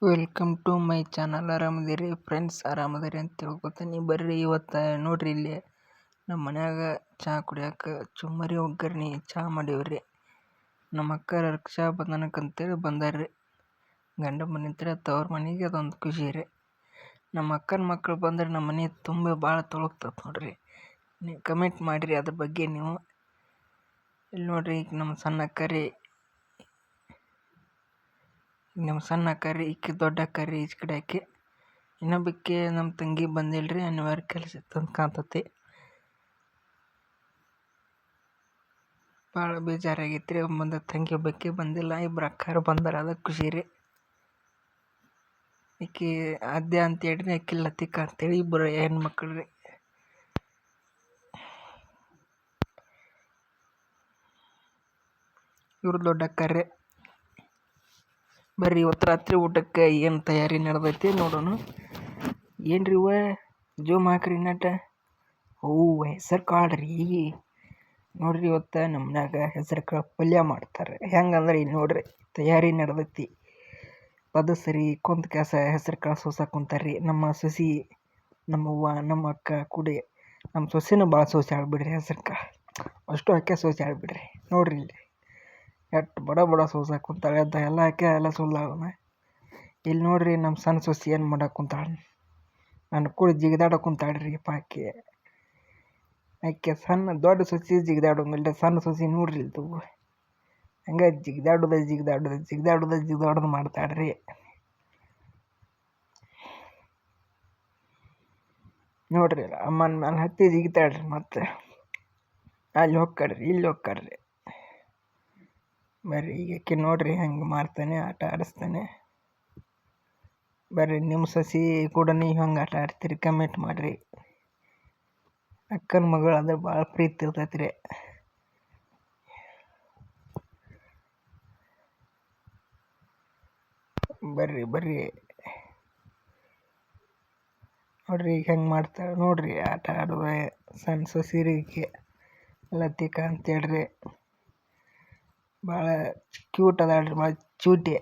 Welcome to my channel. ಆರಾಮದಿರಿ friends? ಆರಾಮದಿರಿ ಅಂತ ತಿಳ್ಕೊತೀನಿ. ಬರ್ರಿ ಇವತ್ತು ನೋಡ್ರಿ, ಇಲ್ಲಿ ನಮ್ಮ ಮನ್ಯಾಗ ಚಹಾ ಕುಡಿಯೋಕೆ ಚುಮ್ಮರಿ ಒಗ್ಗರ್ಣಿ ಚಹಾ ಮಾಡೀವ್ರಿ. ನಮ್ಮ ಅಕ್ಕ ರಕ್ಷಾ ಬಂಧನಕ್ಕಂತೇಳಿ ಬಂದಾರ್ರಿ. ಗಂಡ ಮನಿಂತ್ರ ತವ್ರ ಮನೆಗೆ ಅದೊಂದು ಖುಷಿ ರೀ. ನಮ್ಮ ಅಕ್ಕನ ಮಕ್ಕಳು ಬಂದ್ರೆ ನಮ್ಮ ಮನೆ ತುಂಬ ಭಾಳ ತೊಳಗ್ತದೆ ನೋಡ್ರಿ. ನೀವು ಕಮೆಂಟ್ ಮಾಡಿರಿ ಅದ್ರ ಬಗ್ಗೆ ನೀವು. ಇಲ್ಲಿ ನೋಡ್ರಿ, ಈಗ ನಮ್ಮ ಸಣ್ಣ ಅಕ್ಕ ರೀ, ಈಕೆ ದೊಡ್ಡ ಅಕ್ಕ ರೀ, ಈಚೆ ಕಡೆ ಆಕೆ. ಇನ್ನೊಬ್ಬಕ್ಕೆ ನಮ್ಮ ತಂಗಿ ಬಂದಿಲ್ರಿ, ಅನಿವಾರ್ಯ ಕೆಲಸ ಇತ್ತು ಅಂತ ಕಾಣ್ತತಿ. ಭಾಳ ಬೇಜಾರಾಗೈತ್ರಿ. ಬಂದ ತಂಗಿ ಒಬ್ಬಕ್ಕೆ ಬಂದಿಲ್ಲ, ಇಬ್ರು ಅಕ್ಕಾರು ಬಂದಾರ, ಅದಕ್ಕೆ ಖುಷಿ ರೀ. ಈಕೆ ಅದ್ಯ ಅಂತ ಹೇಳ್ರಿ, ಆಕೆ ಲತಿಕಾ ಅಂತೇಳಿ ಇಬ್ಬರು ಹೆಣ್ಮಕ್ಳು ರೀ. ಇವ್ರು ದೊಡ್ಡ ಅಕ್ಕಾರ್ರಿ. ಬರ್ರಿ ಇವತ್ತು ರಾತ್ರಿ ಊಟಕ್ಕೆ ಏನು ತಯಾರಿ ನಡೆದೈತಿ ನೋಡೋಣ. ಏನ್ರಿ ಇವ ಜೂಮ್ ಹಾಕ್ರಿ ನಟ. ಹೆಸರು ಕಾಳು ರೀ. ನೋಡ್ರಿ, ಇವತ್ತು ನಮ್ಮ ಮನ್ಯಾಗ ಹೆಸರು ಕಾಳು ಪಲ್ಯ ಮಾಡ್ತಾರೆ. ಹೆಂಗಂದ್ರೆ ಇಲ್ಲಿ ನೋಡ್ರಿ, ತಯಾರಿ ನಡೆದೈತಿ. ಪದಸರಿ ಕೊಂತ ಕ್ಯಾಸ ಹೆಸರು ಕಾಳು ಸೋಸಕ್ಕೆ ಕುಂತಾರ್ರಿ. ನಮ್ಮ ಸೊಸಿ, ನಮ್ಮವ್ವ, ನಮ್ಮ ಅಕ್ಕ ಕೂಡಿ. ನಮ್ಮ ಸೊಸಿನೂ ಭಾಳ ಸೋಸಿ ಆಡ್ಬಿಡ್ರಿ ಹೆಸರು ಕಾಳು. ಅಷ್ಟು ಹಾಕಿ ಸೋಸಿ ಆಡ್ಬಿಡ್ರಿ. ನೋಡ್ರಿ ಇಲ್ಲಿ ಎಷ್ಟು ಬಡ ಸೋಸಕ್ಕೆ ಕುಂತಾಳೆ ಅಂತ. ಎಲ್ಲ ಹಾಕಿ ಎಲ್ಲ ಸುಳ್ಳಾಗಣ. ಇಲ್ಲಿ ನೋಡ್ರಿ, ನಮ್ಮ ಸಣ್ಣ ಸೊಸಿ ಏನು ಮಾಡಕ್ಕೆ ಕುಂತಾಳೆ. ನಾನು ಕೂಡ ಜಿಗಿದಾಡೋ ಕುಂತಾಳ್ರಿ ಪಾಕಿ. ಆಕೆ ದೊಡ್ಡ ಸೊಸಿ ಜಿಗಿದಾಡೋಂಗಿಲ್ಲ. ಸಣ್ಣ ಸೊಸಿ ನೋಡ್ರಿ ಇಲ್ದು ಹಂಗೆ ಜಿಗಿದಾಡೋದು ಮಾಡ್ತಾಳ್ರಿ. ನೋಡ್ರಿ, ಅಮ್ಮನ ಮೇಲೆ ಹತ್ತಿ ಜಿಗಿತಾಳ್ರಿ. ಮತ್ತೆ ಅಲ್ಲಿ ಹೋಗ್ಕಡ್ರಿ, ಇಲ್ಲಿ ಹೋಗ್ಕಡ್ರಿ. ಬರ್ರಿ, ಈಗಕ್ಕೆ ನೋಡ್ರಿ ಹಂಗೆ ಮಾಡ್ತಾನೆ, ಆಟ ಆಡಿಸ್ತಾನೆ. ಬರ್ರಿ, ನಿಮ್ಮ ಸಸಿ ಕೂಡ ನೀವು ಹಂಗೆ ಆಟ ಆಡ್ತೀರಿ ಕಮೆಂಟ್ ಮಾಡಿರಿ. ಅಕ್ಕನ ಮಗಳು ಅಂದ್ರೆ ಭಾಳ ಪ್ರೀತಿ ಇರ್ತೈತಿ ರೀ. ಬರ್ರಿ ನೋಡ್ರಿ, ಈಗ ಹೆಂಗೆ ಮಾಡ್ತಾಳೆ ನೋಡ್ರಿ ಆಟ ಆಡುವ. ಸಣ್ಣ ಸೊಸಿರಿಗೆ ಲತಿಕಾ ಅಂತೇಳ್ರಿ, ಭಾಳ ಕ್ಯೂಟ್ ಅದಾಳ್ರಿ, ಭಾಳ ಚೂಟಿ.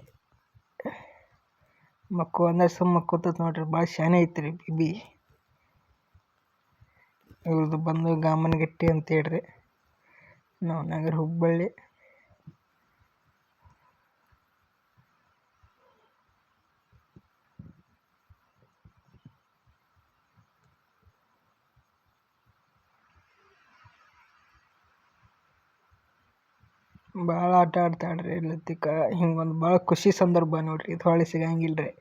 ಅಂದ್ರೆ ಸುಮ್ಮ ಕೂತತ್ ನೋಡ್ರಿ, ಭಾಳ ಶಾನೆ ಐತ್ರಿ ಬಿಬಿ. ಇವ್ರದ್ದು ಬಂದು ಗಾಮನಗಟ್ಟಿ ಅಂತೇಳ್ರಿ, ನಾವು ನಗರ ಹುಬ್ಬಳ್ಳಿ. ಭಾಳ ಆಟ ಆಡ್ತಾಳ್ರಿ ಲತಿಕಾ. ಹಿಂಗೊಂದು ಭಾಳ ಖುಷಿ ಸಂದರ್ಭ ನೋಡ್ರಿ, ಇದು ಹೊಳ್ಳಿ ಸಿಗಂಗಿಲ್ಲ ರೀ.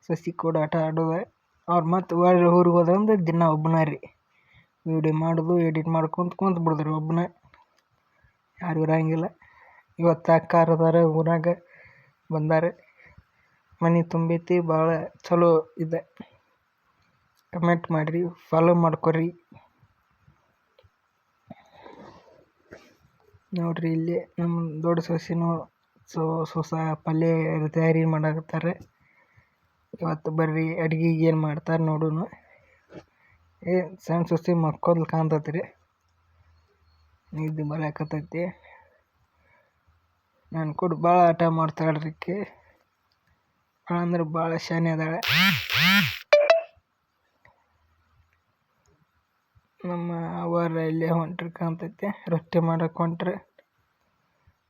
ಸಸಿ ಕೂಡ ಆಟ ಆಡೋದು. ಅವ್ರು ಮತ್ತೆ ಒಳ್ಳೆ ಊರಿಗೆ ಹೋದ್ರಂದ್ರೆ ದಿನ ಒಬ್ಬನ ರೀ ವಿಡಿಯೋ ಮಾಡೋದು, ಎಡಿಟ್ ಮಾಡ್ಕೊಂತ ಬಿಡೋದ್ರಿ ಒಬ್ಬನ. ಯಾರು ಇರಂಗಿಲ್ಲ. ಇವತ್ತು ಅಕ್ಕಾರದಾರ ಊರಾಗ ಬಂದಾರೆ. ಮನೆ ತುಂಬೈತಿ, ಭಾಳ ಚಲೋ ಇದೆ. ಕಮೆಂಟ್ ಮಾಡಿರಿ, ಫಾಲೋ ಮಾಡ್ಕೊರಿ. ನೋಡ್ರಿ, ಇಲ್ಲಿ ನಮ್ಮ ದೊಡ್ಡ ಸೊಸಿನೂ ಸೊಸ ಪಲ್ಯ ತಯಾರಿ ಮಾಡಾಕತ್ತಾರೆ. ಇವತ್ತು ಬರ್ರಿ ಅಡ್ಗೆಗೆ ಏನು ಮಾಡ್ತಾರೆ ನೋಡೋಣ. ಸಣ್ಣ ಸೊಸಿ ಮಕ್ಕೋದ್ಲು ಕಾಣ್ತೈತಿ. ನಿದ್ದೆ ಬರಾಕತ್ತೈತಿ. ನಾನು ಕೂಡ ಭಾಳ ಆಟ ಮಾಡ್ತಾಳ್ರಿ ಈಕೆ. ಭಾಳ ಅಂದ್ರೆ ಭಾಳ ಶಾನೆ ಅದಾಳೆ. ನಮ್ಮ ಅವರ ಇಲ್ಲೇ ಹೊಂಟ್ರಿ ಕಾಣ್ತೈತೆ, ರೊಟ್ಟಿ ಮಾಡಕ್ಕೆ ಹೊಂಟ್ರೆ.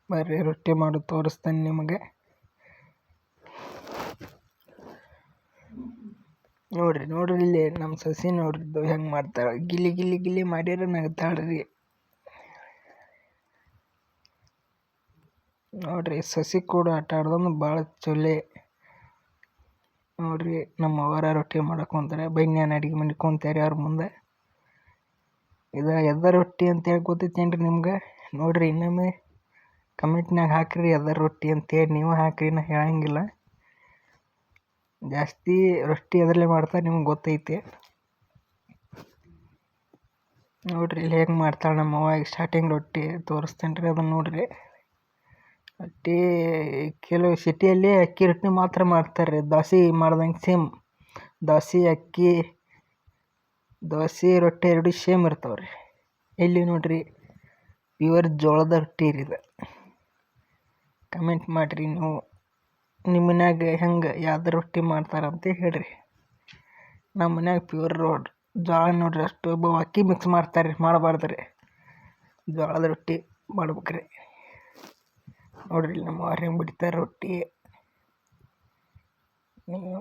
ಬರ್ರಿ ರೊಟ್ಟಿ ಮಾಡೋದು ತೋರಿಸ್ತೇನೆ ನಿಮಗೆ. ನೋಡ್ರಿ ಇಲ್ಲಿ ನಮ್ಮ ಸಸಿ ನೋಡ್ರಿ ಹೆಂಗೆ ಮಾಡ್ತಾಳೆ. ಗಿಲಿ ಮಾಡಿದ್ರೆ ನಗ್ತಾಳ್ರಿ. ನೋಡ್ರಿ, ಸಸಿ ಕೂಡ ಆಟ ಆಡೋದು ಭಾಳ ಚೊಲೆ. ನೋಡ್ರಿ, ನಮ್ಮ ಅವರ ರೊಟ್ಟಿ ಮಾಡಕ್ಕೆ ಹೊಂತಾರೆ. ಬೈನ್ಯಾನ ಅಡಿಗೆ ಮಾಡ್ಕೊಂತಾರೆ ಅವ್ರ ಮುಂದೆ. ಇದು ಎದ ರೊಟ್ಟಿ ಅಂತೇಳಿ ಗೊತ್ತೈತೇನ್ರಿ ನಿಮ್ಗೆ? ನೋಡ್ರಿ, ಇನ್ನೊಮ್ಮೆ ಕಮೆಂಟ್ನಾಗ ಹಾಕ್ರಿ ಎದ ರೊಟ್ಟಿ ಅಂತೇಳಿ. ನೀವು ಹಾಕ್ರಿ, ನಾ ಹೇಳಂಗಿಲ್ಲ. ಜಾಸ್ತಿ ರೊಟ್ಟಿ ಅದರಲ್ಲೇ ಮಾಡ್ತಾರೆ, ನಿಮ್ಗೆ ಗೊತ್ತೈತಿ. ನೋಡ್ರಿ ಇಲ್ಲಿ ಹೇಗೆ ಮಾಡ್ತಾಳೆ ನಮ್ಮ ಅವ್ವ. ಈಗ ಸ್ಟಾರ್ಟಿಂಗ್ ರೊಟ್ಟಿ ತೋರಿಸ್ತೇನೆ ರೀ, ಅದನ್ನು ನೋಡ್ರಿ. ರೊಟ್ಟಿ ಕೆಲವು ಸಿಟಿಯಲ್ಲಿ ಅಕ್ಕಿ ರೊಟ್ಟಿ ಮಾತ್ರ ಮಾಡ್ತಾರೆ. ದೋಸೆ ಮಾಡ್ದಂಗೆ ಸೇಮ್. ದೋಸೆ ರೊಟ್ಟಿ ಎರಡು ಸೇಮ್ ಇರ್ತಾವ್ರಿ. ಇಲ್ಲಿ ನೋಡ್ರಿ, ಪ್ಯೂರ್ ಜೋಳದ ರೊಟ್ಟಿ ರೀ ಇದು. ಕಮೆಂಟ್ ಮಾಡಿರಿ ನೀವು. ನಿಮ್ಮ ಮನ್ಯಾಗ ಹೆಂಗೆ ಯಾವ್ದು ರೊಟ್ಟಿ ಮಾಡ್ತಾರಂತ ಹೇಳ್ರಿ. ನಮ್ಮ ಮನ್ಯಾಗ ಪ್ಯೂರ್ ಜೋಳ ನೋಡ್ರಿ, ಅಷ್ಟು ಅಕ್ಕಿ ಮಿಕ್ಸ್ ಮಾಡ್ತಾರೆ, ಮಾಡಬಾರ್ದು ರೀ. ಜೋಳದ ರೊಟ್ಟಿ ಮಾಡ್ಬೇಕ್ರಿ. ನೋಡ್ರಿ ನಮ್ಮ ಅವ್ರು ಹೆಂಗೆ ಬಿಡ್ತಾರೆ ರೊಟ್ಟಿ. ನೀವು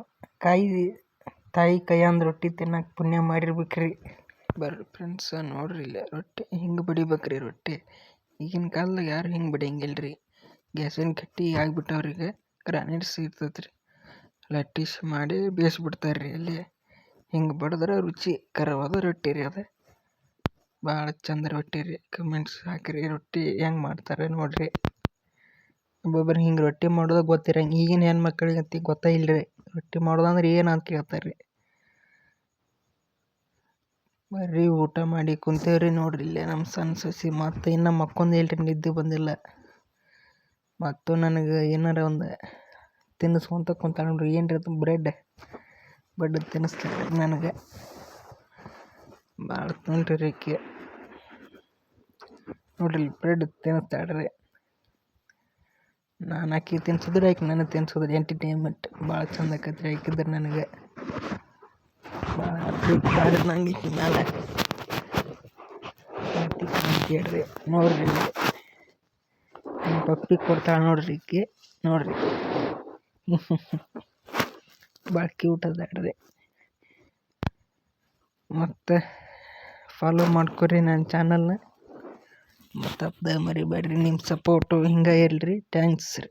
ತಾಯಿ ಕೈಯಂದು ರೊಟ್ಟಿ ತಿನ್ನಕ್ಕೆ ಪುಣ್ಯ ಮಾಡಿರ್ಬೇಕ್ರಿ. ಬರ್ರಿ ಫ್ರೆಂಡ್ಸ್, ನೋಡ್ರಿ ಇಲ್ಲ ರೊಟ್ಟಿ ಹಿಂಗೆ ಬಡಿಬೇಕ್ರಿ. ರೊಟ್ಟಿ ಈಗಿನ ಕಾಲದಾಗ ಯಾರು ಹಿಂಗೆ ಬಡಿಯಂಗಿಲ್ರಿ. ಗ್ಯಾಸಿನ ಕಟ್ಟಿ ಆಗಿಬಿಟ್ಟವ್ರಿಗೆ ಗ್ರಾನೈಟ್ಸ್ ಇರ್ತೈತೆ ರೀ, ಲಟ್ಟಿಸ್ ಮಾಡಿ ಬೇಯಿಸ್ಬಿಡ್ತಾರೆ ರೀ. ಅಲ್ಲಿ ಹಿಂಗೆ ಬಡಿದ್ರೆ ರುಚಿಕರವಾದ ರೊಟ್ಟಿ ರೀ. ಅದು ಭಾಳ ಚಂದ ರೊಟ್ಟಿ ರೀ. ಕಮೆಂಟ್ಸ್ ಹಾಕಿರಿ ರೊಟ್ಟಿ ಹೆಂಗೆ ಮಾಡ್ತಾರೆ ನೋಡ್ರಿ. ಒಬ್ಬೊಬ್ರು ಹಿಂಗೆ ರೊಟ್ಟಿ ಮಾಡೋದು ಗೊತ್ತಿರಂಗೆ, ಈಗಿನ ಹೆಣ್ಮಕ್ಳಿಗೆ ಅಂತ ಗೊತ್ತಾ ಇಲ್ರಿ ರೊಟ್ಟಿ ಮಾಡೋದಂದ್ರೆ ಏನು ಅಂತ ಕೇಳ್ತಾರೆ ರೀ. ಬರ್ರಿ ಊಟ ಮಾಡಿ ಕುಂತೇವ್ರಿ. ನೋಡ್ರಿ ಇಲ್ಲೇ ನಮ್ಮ ಸಣ್ಣ ಸಸಿ ಮತ್ತು ಇನ್ನೂ ಮಕ್ಕೊಂದಿಲ್ರಿ, ನಿದ್ದೆ ಬಂದಿಲ್ಲ. ಮತ್ತು ನನಗೆ ಏನಾರ ಒಂದು ತಿನ್ನಿಸ್ಕೊಂತ ಕುಂತ ನೋಡ್ರಿ. ಏನ್ರಿ ಅದು ಬ್ರೆಡ್ ತಿನ್ನಿಸ್ತಾರೆ ನನಗೆ. ಭಾಳ ತುಂಟ್ರಿ ರೀಕೆ ನೋಡ್ರಿ, ಬ್ರೆಡ್ ತಿನ್ನಿಸ್ತಾಳ್ರಿ. ನಾನು ಆಕಿ ತಿನ್ಸಿದ್ರೆ ಆಕಿ ನನಗೆ ತಿನ್ಸೋದ್ರಿ. ಎಂಟರ್ಟೈನ್ಮೆಂಟ್ ಭಾಳ ಚಂದ ಆಕತ್ರಿ. ಆಕಿದ್ರೆ ನನಗೆ ಭಾಳ ನಂಗೆ ಈಕಿ ಮ್ಯಾಲೆ ಕೇಳ್ರಿ. ನೋಡ್ರಿ ನಮ್ಮ ಪಪ್ಪಿ ಕೊಡ್ತಾಳೆ ನೋಡ್ರಿ ಈಕಿ. ನೋಡ್ರಿ ಭಾಳ ಕ್ಯೂಟ್ ಅದಾಳ್ರಿ. ಮತ್ತು ಫಾಲೋ ಮಾಡ್ಕೊರಿ ನನ್ನ ಚಾನಲ್ನ. ಮತ್ತು ಮರಿಬೇಡ್ರಿ, ನಿಮ್ಮ ಸಪೋರ್ಟು ಹಿಂಗೆ ಇರಲಿ. ಥ್ಯಾಂಕ್ಸ್ ರೀ.